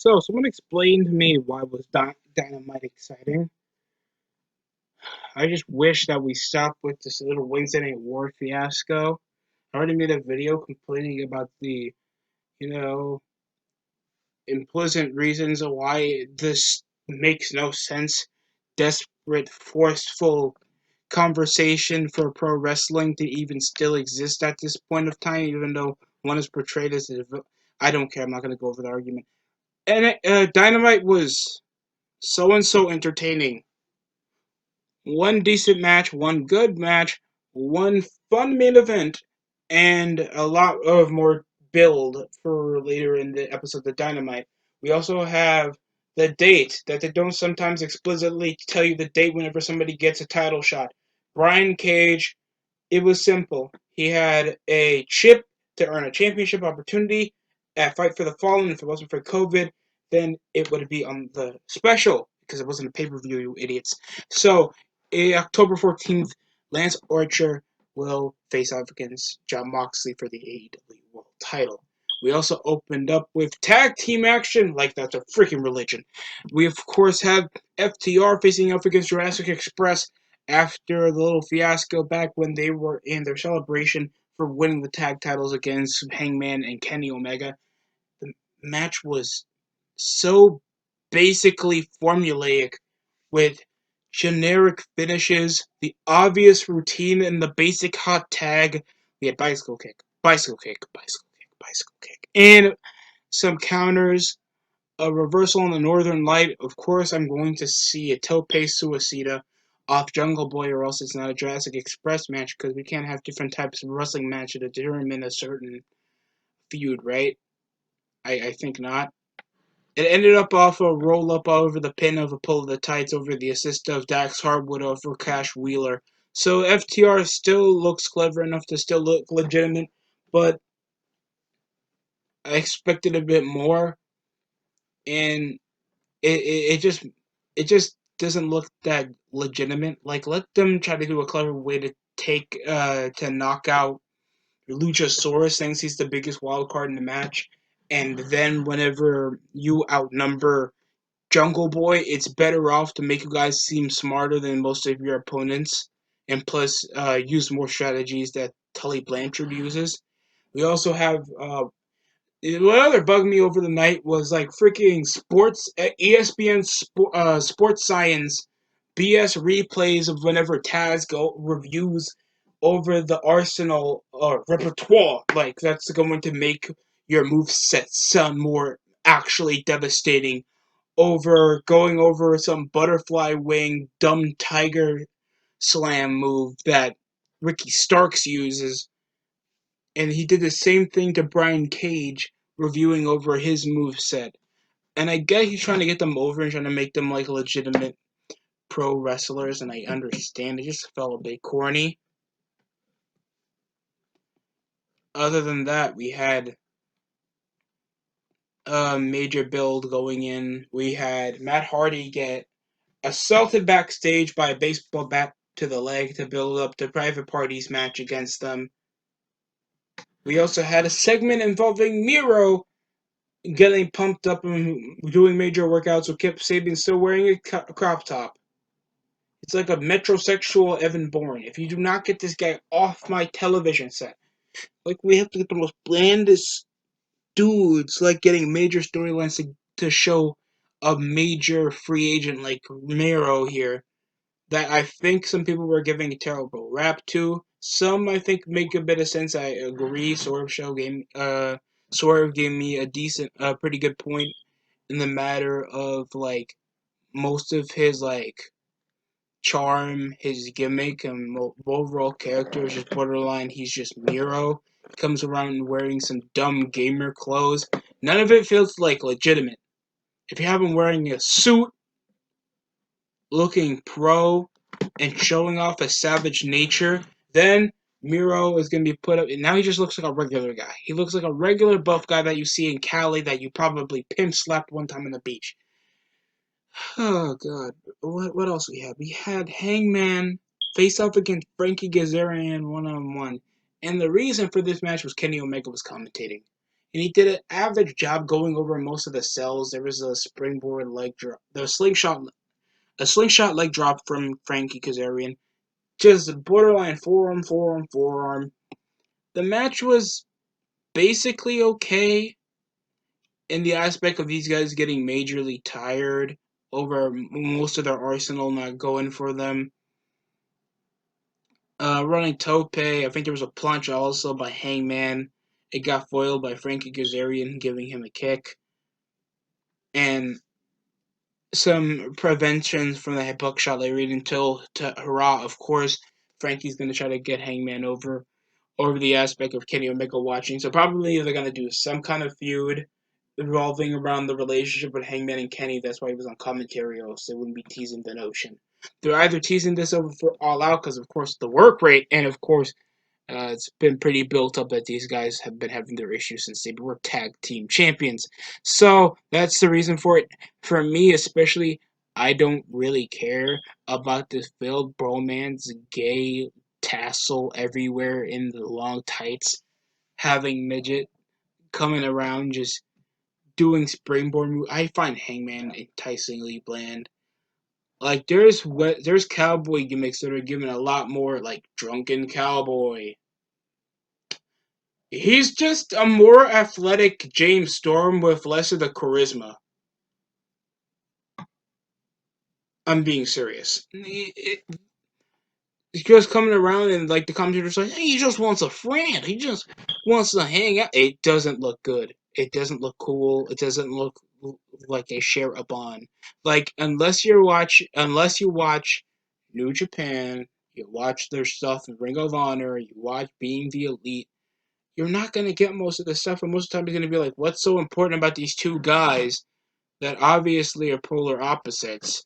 So, someone explained to me why was Dynamite exciting. I just wish that we stopped with this little Wednesday Night War fiasco. I already made a video complaining about the, you know, implicit reasons of why this makes no sense. Desperate, forceful conversation for pro wrestling to even still exist at this point of time, even though one is portrayed as a. I don't care. I'm not going to go over the argument. And Dynamite was so and so entertaining. One decent match, one good match, one fun main event, and a lot of more build for later in the episode of Dynamite. We also have the date that they don't sometimes explicitly tell you the date whenever somebody gets a title shot. Brian Cage, it was simple. He had a chip to earn a championship opportunity at Fight for the Fallen. If it wasn't for COVID, then it would be on the special because it wasn't a pay-per-view, you idiots. So, October 14th, Lance Archer will face off against Jon Moxley for the AEW World title. We also opened up with tag team action, like that's a freaking religion. We, of course, have FTR facing off against Jurassic Express after the little fiasco back when they were in their celebration for winning the tag titles against Hangman and Kenny Omega. The match was so basically formulaic with generic finishes, the obvious routine, and the basic hot tag. We had bicycle kick, bicycle kick, bicycle kick, bicycle kick, and some counters. A reversal in the Northern Light. Of course, I'm going to see a Tope Suicida off Jungle Boy, or else it's not a Jurassic Express match because we can't have different types of wrestling match to determine a certain feud, right? I think not. It ended up off a roll up over the pin of a pull of the tights over the assist of Dax Harwood over Cash Wheeler. So FTR still looks clever enough to still look legitimate, but I expected a bit more, and it just doesn't look that legitimate. Like, let them try to do a clever way to to knock out Luchasaurus, thinks he's the biggest wild card in the match, and then whenever you outnumber Jungle Boy, it's better off to make you guys seem smarter than most of your opponents, and plus use more strategies that Tully Blanchard uses. We also have what other bugged me over the night was like freaking sports ESPN sports science BS replays of whenever Taz go reviews over the Arsenal repertoire. Like that's going to make your move set sound more actually devastating over going over some butterfly wing dumb tiger slam move that Ricky Starks uses, and he did the same thing to Brian Cage, reviewing over his move set. And I get he's trying to get them over and trying to make them like legitimate pro wrestlers, and I understand. It just felt a bit corny. Other than that, we had a major build going in. We had Matt Hardy get assaulted backstage by a baseball bat to the leg to build up the private parties match against them. We also had a segment involving Miro getting pumped up and doing major workouts with Kip Sabian still wearing a crop top. It's like a metrosexual Evan Bourne. If you do not get this guy off my television set, like we have to get the most blandest dudes, like getting major storylines to show a major free agent like Miro here that I think some people were giving a terrible rap to. Some I think make a bit of sense. I agree. Swerve gave me a pretty good point in the matter of like most of his like charm, his gimmick, and overall character is just borderline. He's just Miro. He comes around wearing some dumb gamer clothes. None of it feels like legitimate. If you have him wearing a suit, looking pro, and showing off a savage nature, then Miro is going to be put up. And now he just looks like a regular guy. He looks like a regular buff guy that you see in Cali that you probably pimp slapped one time on the beach. Oh god, what else we had? We had Hangman face off against Frankie Kazarian 1-on-1, and the reason for this match was Kenny Omega was commentating. and he did an average job going over most of the cells. There was a springboard leg drop, a slingshot leg drop from Frankie Kazarian, just borderline forearm, forearm, forearm. The match was basically okay in the aspect of these guys getting majorly tired over most of their arsenal not going for them. Running tope, I think there was a plunge also by Hangman. It got foiled by Frankie Kazarian giving him a kick. And some preventions from the buckshot leading until to hurrah. Of course, Frankie's going to try to get Hangman over the aspect of Kenny Omega watching. So probably they're going to do some kind of feud revolving around the relationship with Hangman and Kenny. That's why he was on commentary, or else they wouldn't be teasing the notion. They're either teasing this over for All Out because, of course, the work rate, and of course, it's been pretty built up that these guys have been having their issues since they were tag team champions. So that's the reason for it. For me, especially, I don't really care about this failed bromance, gay tassel everywhere in the long tights, having midget coming around just doing springboard moves. I find Hangman enticingly bland. Like there's cowboy gimmicks that are given a lot more like drunken cowboy. He's just a more athletic James Storm with less of the charisma. I'm being serious. He's just coming around and like the commentator's like, hey, he just wants a friend. He just wants to hang out. It doesn't look good. It doesn't look cool. It doesn't look like they share a bond. Like unless you watch New Japan, you watch their stuff in Ring of Honor, you watch Being the Elite, you're not going to get most of the stuff, and most of the time you're going to be like, what's so important about these two guys that obviously are polar opposites,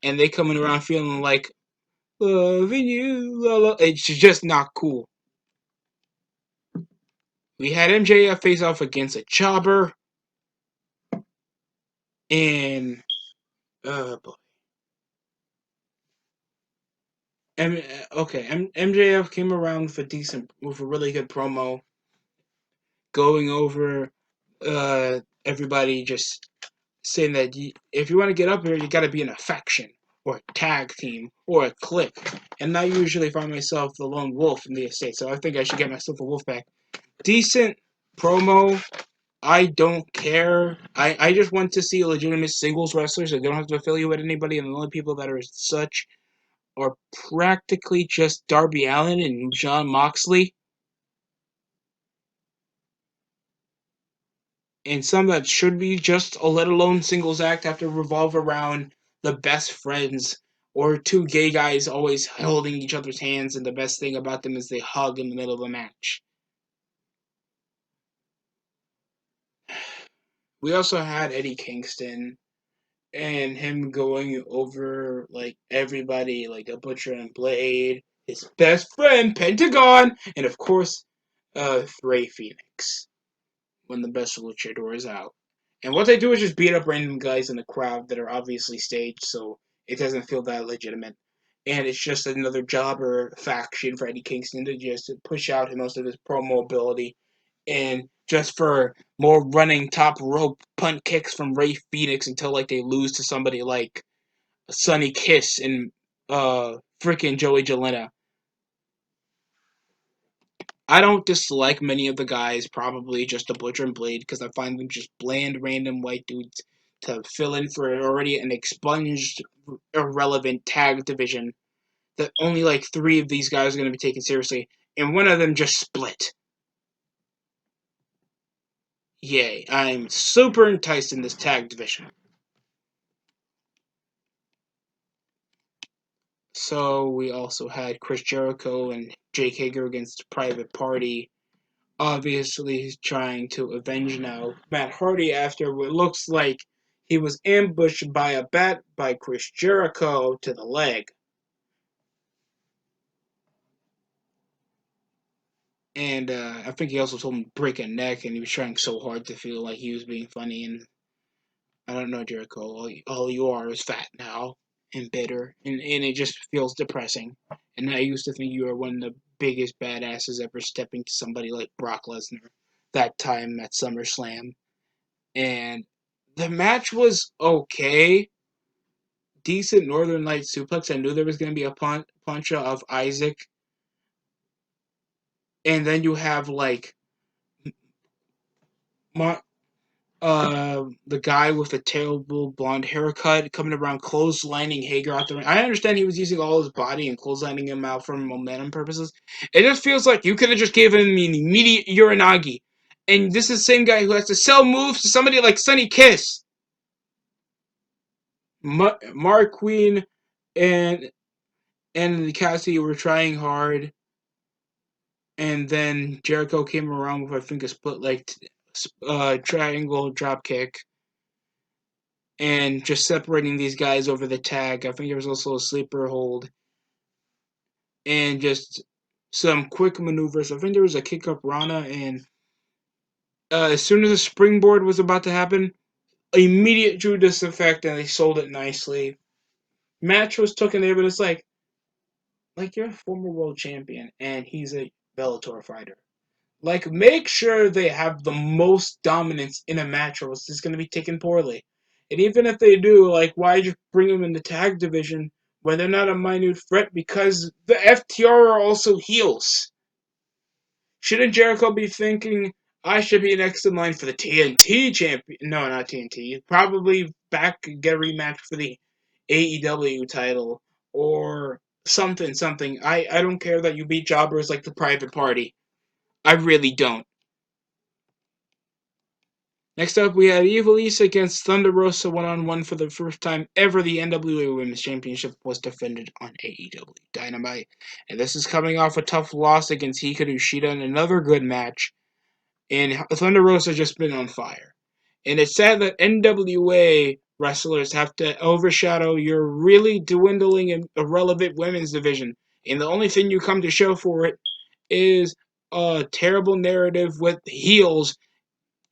and they coming around feeling like, loving you, la, la. It's just not cool. We had MJF face off against a jobber, and, boy. MJF came around with a really good promo, going over, everybody just saying that if you want to get up here, you got to be in a faction or a tag team or a clique. And I usually find myself the lone wolf in the estate, so I think I should get myself a wolf pack. Decent promo. I don't care. I just want to see legitimate singles wrestlers that don't have to affiliate with anybody, and the only people that are such are practically just Darby Allin and Jon Moxley. And some that should be just a let alone singles act have to revolve around the best friends or two gay guys always holding each other's hands, and the best thing about them is they hug in the middle of a match. We also had Eddie Kingston and him going over like everybody, like a Butcher and Blade, his best friend Pentagon, and of course, Rey Fenix when the best luchador is out. And what they do is just beat up random guys in the crowd that are obviously staged, so it doesn't feel that legitimate. And it's just another jobber faction for Eddie Kingston to just push out most of his promo ability. And just for more running top rope punt kicks from Rey Fenix until like they lose to somebody like Sonny Kiss and freaking Joey Janela. I don't dislike many of the guys, probably just the Butcher and Blade, because I find them just bland, random white dudes to fill in for already an expunged, irrelevant tag division that only like 3 of these guys are going to be taken seriously, and one of them just split. Yay, I'm super enticed in this tag division. So we also had Chris Jericho and Jake Hager against Private Party. Obviously, he's trying to avenge now Matt Hardy after what looks like he was ambushed by a bat by Chris Jericho to the leg. And I think he also told him to break a neck, and he was trying so hard to feel like he was being funny. And I don't know, Jericho, all you are is fat now and bitter, and it just feels depressing. And I used to think you were one of the biggest badasses ever stepping to somebody like Brock Lesnar. that time at SummerSlam, and the match was okay. Decent Northern Light suplex. I knew there was going to be a punch of Isaac, and then you have like the guy with the terrible blonde haircut coming around clotheslining Hager out the ring. I understand he was using all his body and clotheslining him out for momentum purposes. It just feels like you could have just given him an immediate Uranagi. And this is the same guy who has to sell moves to somebody like Sonny Kiss. Mark Queen and the Cassidy were trying hard, and then Jericho came around with I think a split like triangle drop kick and just separating these guys over the tag. I think there was also a sleeper hold and just some quick maneuvers. I think there was a kick up Rana, and as soon as the springboard was about to happen, immediate Judas effect, and they sold it nicely. Match was taken there, but it's like you're a former world champion, and he's a Bellator fighter. Like, make sure they have the most dominance in a match, or else it's going to be taken poorly. And even if they do, like, why just bring them in the tag division when they're not a minute threat? Because the FTR are also heels. Shouldn't Jericho be thinking, I should be next in line for the TNT champion? No, not TNT. Probably back get a rematch for the AEW title or something. I don't care that you beat jobbers like the Private Party. I really don't. Next up, we had Evil East against Thunder Rosa one-on-one for the first time ever. The NWA Women's Championship was defended on AEW Dynamite. And this is coming off a tough loss against Hikaru Shida in another good match. And Thunder Rosa just been on fire. And it's sad that NWA wrestlers have to overshadow your really dwindling and irrelevant women's division. And the only thing you come to show for it is a terrible narrative with heels.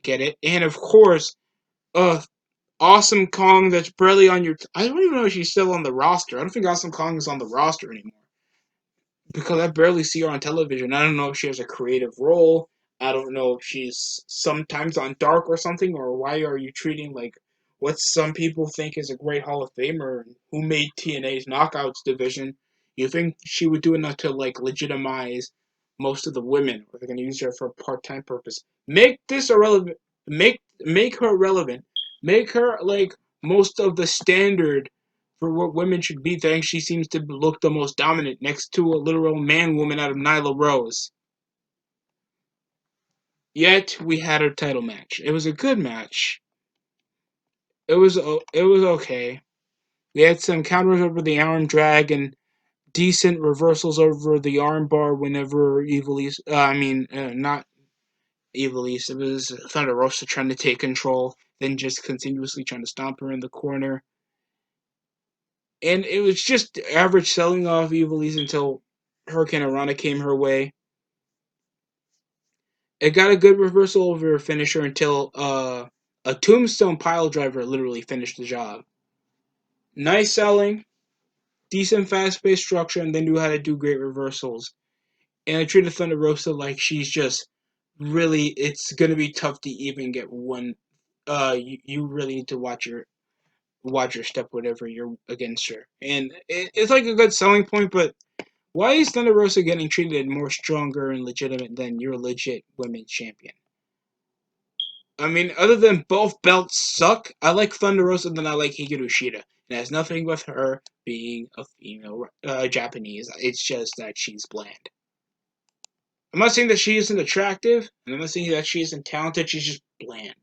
Get it? And of course, Awesome Kong that's barely on your. I don't even know if she's still on the roster. I don't think Awesome Kong is on the roster anymore because I barely see her on television. I don't know if she has a creative role. I don't know if she's sometimes on Dark or something, or why are you treating like what some people think is a great Hall of Famer who made TNA's Knockouts division. You think she would do enough to like legitimize most of the women, or they're going to use her for a part-time purpose? Make this irrelevant. Make her relevant. Make her like most of the standard for what women should be. Thanks, she seems to look the most dominant next to a literal man woman out of Nyla Rose. Yet we had a title match. It was a good match. It was okay. We had some counters over the arm drag and decent reversals over the arm bar whenever Evil East. Not Evil East. It was Thunder Rosa trying to take control, then just continuously trying to stomp her in the corner. And it was just average selling off Evil East until Hurricane Arana came her way. It got a good reversal over her finisher until a tombstone pile driver literally finished the job. Nice selling, decent fast paced structure, and they knew how to do great reversals. And I treated Thunder Rosa like she's just really. It's gonna be tough to even get one. You really need to watch your step whenever you're against her, and it's like a good selling point. But why is Thunder Rosa getting treated more stronger and legitimate than your legit women's champion? I mean, other than both belts suck, I like Thunder Rosa than I like Hikaru Shida. It has nothing with her being a female Japanese. It's just that she's bland. I'm not saying that she isn't attractive, and I'm not saying that she isn't talented. She's just bland.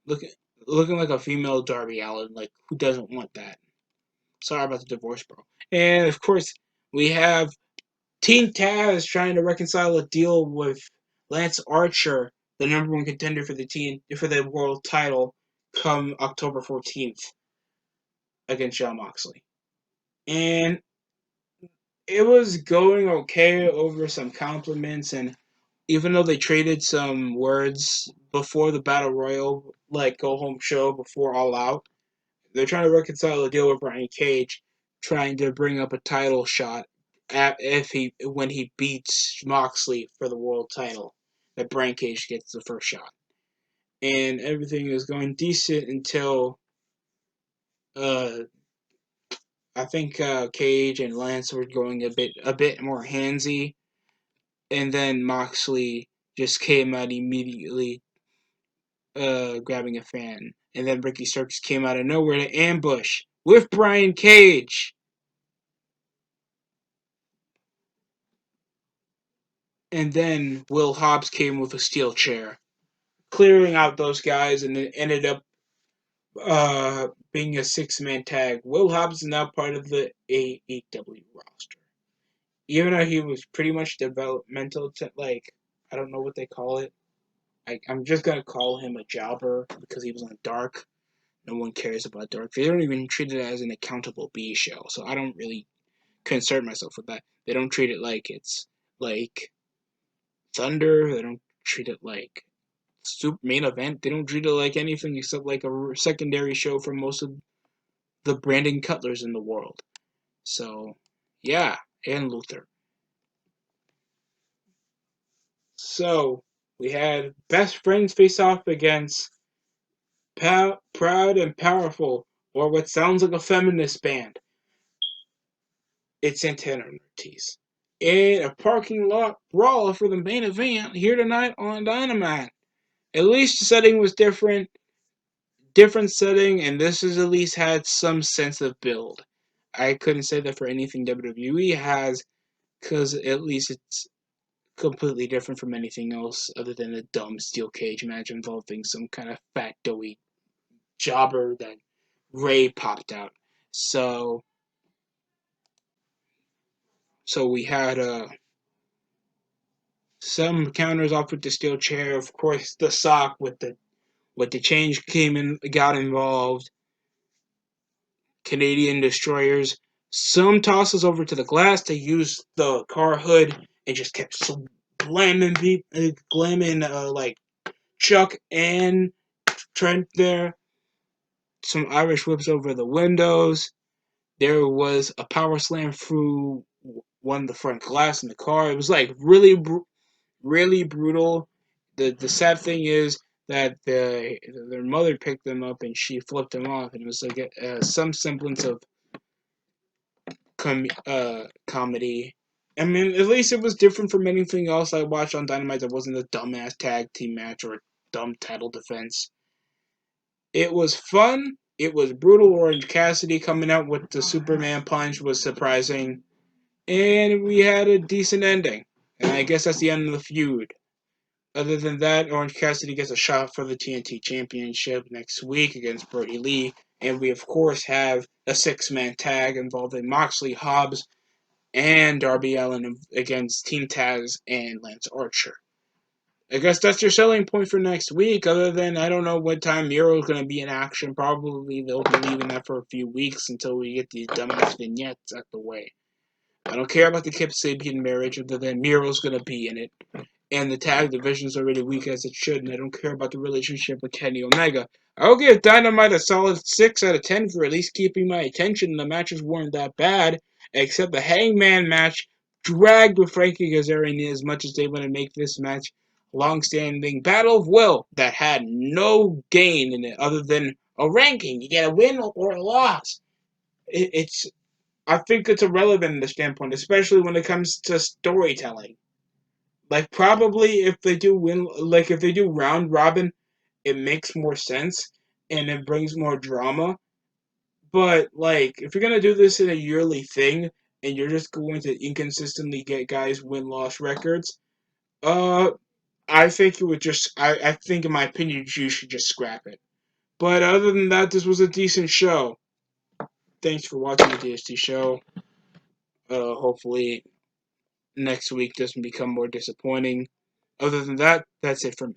Looking, looking like a female Darby Allin. Like, who doesn't want that? Sorry about the divorce, bro. And of course, we have Team Taz trying to reconcile a deal with Lance Archer, the number one contender for the world title, come October 14th against Jon Moxley. And it was going okay over some compliments, and even though they traded some words before the Battle Royal, like go home show before All Out, they're trying to reconcile a deal with Brian Cage, trying to bring up a title shot when he beats Moxley for the world title, that Brian Cage gets the first shot, and everything is going decent until uh, I think Cage and Lance were going a bit more handsy, and then Moxley just came out immediately, grabbing a fan, and then Ricky Starks came out of nowhere to ambush with Brian Cage, and then Will Hobbs came with a steel chair, clearing out those guys, and it ended up being a 6-man tag. Will Hobbs is now part of the AEW roster. Even though he was pretty much developmental to, like, I don't know what they call it. I'm just going to call him a jobber because he was on Dark. No one cares about Dark. They don't even treat it as an accountable B show, so I don't really concern myself with that. They don't treat it like it's like Thunder. They don't treat it like super main event. They don't treat it like anything except like a secondary show for most of the Brandon Cutlers in the world. So, yeah, and Luther. So, we had Best Friends face off against Proud and Powerful, or what sounds like a feminist band. It's Santana and Ortiz. In a parking lot brawl for the main event here tonight on Dynamite. At least the setting was different setting, and this has at least had some sense of build. I couldn't say that for anything WWE has, because at least it's completely different from anything else other than a dumb steel cage match involving some kind of fat, doughy jobber that Ray popped out. So we had some counters off with the steel chair. Of course, the sock with the change came in, got involved. Canadian destroyers. Some tosses over to the glass. They used the car hood and just kept glamming like Chuck and Trent there. Some Irish whips over the windows. There was a power slam through one of the front glass in the car. It was like really brutal. The sad thing is that their mother picked them up and she flipped them off, and it was like some semblance of comedy. I mean, at least it was different from anything else I watched on Dynamite that wasn't a dumbass tag team match or a dumb title defense. It was fun. It was brutal. Orange Cassidy coming out with the Superman punch was surprising. And we had a decent ending. And I guess that's the end of the feud. Other than that, Orange Cassidy gets a shot for the TNT Championship next week against Brody Lee. And we, of course, have a 6-man tag involving Moxley, Hobbs, and Darby Allin against Team Taz and Lance Archer. I guess that's your selling point for next week, other than I don't know what time Miro's going to be in action. Probably they'll be leaving that for a few weeks until we get these dumbass vignettes out the way. I don't care about the Kip Sabian marriage, other than Miro's going to be in it. And the tag division is already weak as it should, and I don't care about the relationship with Kenny Omega. I'll give Dynamite a solid 6 out of 10 for at least keeping my attention. The matches weren't that bad, except the Hangman match dragged with Frankie Kazarian as much as they want to make this match a long-standing Battle of Will that had no gain in it other than a ranking. You get a win or a loss. It's I think it's irrelevant in the standpoint, especially when it comes to storytelling. Like probably if they do round robin, it makes more sense and it brings more drama. But like if you're gonna do this in a yearly thing and you're just going to inconsistently get guys win loss records, uh I think it would just I think in my opinion you should just scrap it. But other than that, this was a decent show. Thanks for watching the DST show. Hopefully next week doesn't become more disappointing. Other than that, that's it for me.